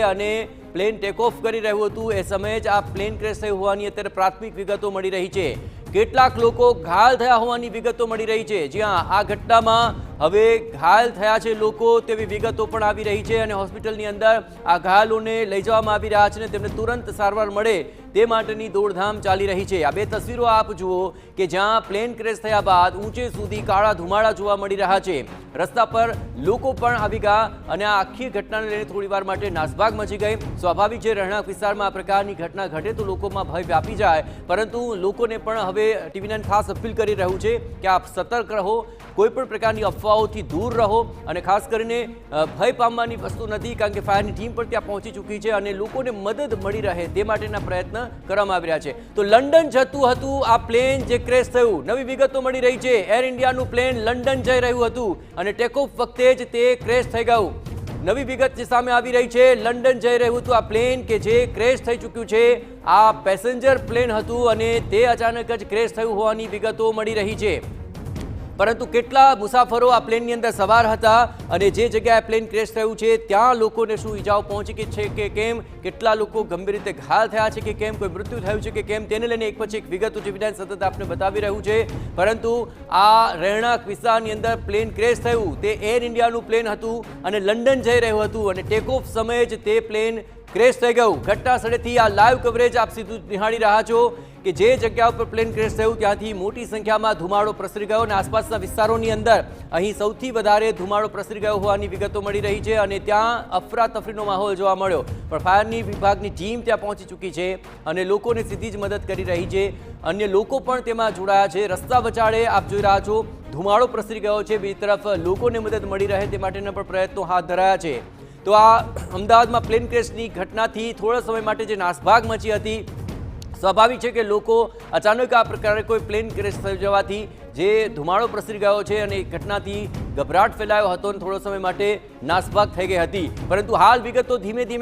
અને plane take off કરી રહ્યું હતું એ સમયે જ આ પ્લેન ક્રેશ થયું હોવાની અત્યારે પ્રાથમિક વિગતો મળી રહી છે। કેટલાક લોકો ઘાયલ થયા હોવાની વિગતો મળી રહી છે। જ્યાં આ ઘટનામાં હવે ઘાયલ થયા છે લોકો તેવી વિગતો પણ આવી રહી છે અને હોસ્પિટલની અંદર આ ઘાયલોને લઈ જવામાં આવી રહ્યા છે અને તેમને તુરંત સારવાર મળે તે માટેની દોડધામ ચાલી રહી છે। આ બે તસવીરો આપ જુઓ કે જ્યાં પ્લેન ક્રેશ થયા બાદ ઊંચે સુધી કાળા ધુમાડા જોવા મળી રહ્યા છે। રસ્તા પર લોકો પણ આવી ગયા અને આ આખી ઘટનાને લઈને થોડીવાર માટે નાસભાગ મચી ગઈ। સ્વાભાવિક છે, રહેણાંક વિસ્તારમાં આ પ્રકારની ઘટના ઘટે તો લોકોમાં ભય વ્યાપી જાય, પરંતુ લોકોને પણ હવે ટીવી9 ખાસ અપીલ કરી રહ્યું છે કે આપ સતર્ક રહો, કોઈ પણ પ્રકારની અફવાઓથી દૂર રહો અને ખાસ કરીને ભય પામવાની વસ્તુ નથી, કારણ કે ફાયરની ટીમ પણ ત્યાં પહોંચી ચૂકી છે અને લોકોને મદદ મળી રહે તે માટેના પ્રયત્ન કરવામાં આવી રહ્યા છે। તો લંડન જતું હતું આ પ્લેન જે ક્રેશ થયું, નવી વિગતો મળી રહી છે। એર ઇન્ડિયાનું પ્લેન લંડન જઈ રહ્યું હતું અને ટેકઓફ વખતે જ તે ક્રેશ થઈ ગયું। નવી વિગત જે સામે આવી રહી છે, લંડન જઈ રહ્યું હતું આ પ્લેન કે જે ક્રેશ થઈ ચૂક્યું છે। આ પેસેન્જર પ્લેન હતું અને તે અચાનક જ ક્રેશ થયું હોવાની વિગતો મળી રહી છે, પરંતુ કેટલા મુસાફરો આ પ્લેનની અંદર સવાર હતા અને જે જગ્યાએ પ્લેન ક્રેશ થયું છે ત્યાં લોકોને શું ઈજાઓ પહોંચી છે કે કેમ, કેટલા લોકો ગંભીર રીતે ઘાયલ થયા છે કે કેમ, કોઈ મૃત્યુ થયું છે કે કેમ, તેને લઈને એક પછી એક વિગતો ટીવી9 સતત આપને બતાવી રહ્યું છે। પરંતુ આ રહેણાંક વિસ્તારની અંદર પ્લેન ક્રેશ થયું તે એર ઇન્ડિયાનું પ્લેન હતું અને લંડન જઈ રહ્યું હતું અને ટેક ઓફ સમયે જ તે પ્લેન ક્રેશ થઈ ગયું। ઘટના સ્થળેથી આ લાઈવ કવરેજ આપ સીધું નિહાળી રહ્યા છો કે જે જગ્યા ઉપર પ્લેન ક્રેશ થયું ત્યાંથી મોટી સંખ્યામાં ધુમાડો પ્રસરી ગયો અને આસપાસના વિસ્તારોની અંદર અહીં સૌથી વધારે ધુમાડો પ્રસરી ગયો હોવાની વિગતો મળી રહી છે અને ત્યાં અફરાતફરીનો માહોલ જોવા મળ્યો। પણ ફાયરની વિભાગની ટીમ ત્યાં પહોંચી ચૂકી છે અને લોકોને સીધી જ મદદ કરી રહી છે। અન્ય લોકો પણ તેમાં જોડાયા છે। રસ્તા વચાળે આપ જોઈ રહ્યા છો ધુમાડો પ્રસરી ગયો છે, બીજી તરફ લોકોને મદદ મળી રહે તે માટેના પણ પ્રયત્નો હાથ ધરાયા છે। તો આ અમદાવાદમાં પ્લેન ક્રેશની ઘટનાથી થોડા સમય માટે જે નાસભાગ મચી હતી, સ્વાભાવિક છે કે લોકો અચાનક આ પ્રકારે કોઈ પ્લેન ક્રેશ થઈ જવાથી જે ધુમાડો પ્રસરી ગયો છે અને ઘટનાથી ગભરાટ ફેલાયો હતો અને થોડો સમય માટે નાસભાગ થઈ ગઈ હતી, પરંતુ હાલ વિગતો ધીમે ધીમે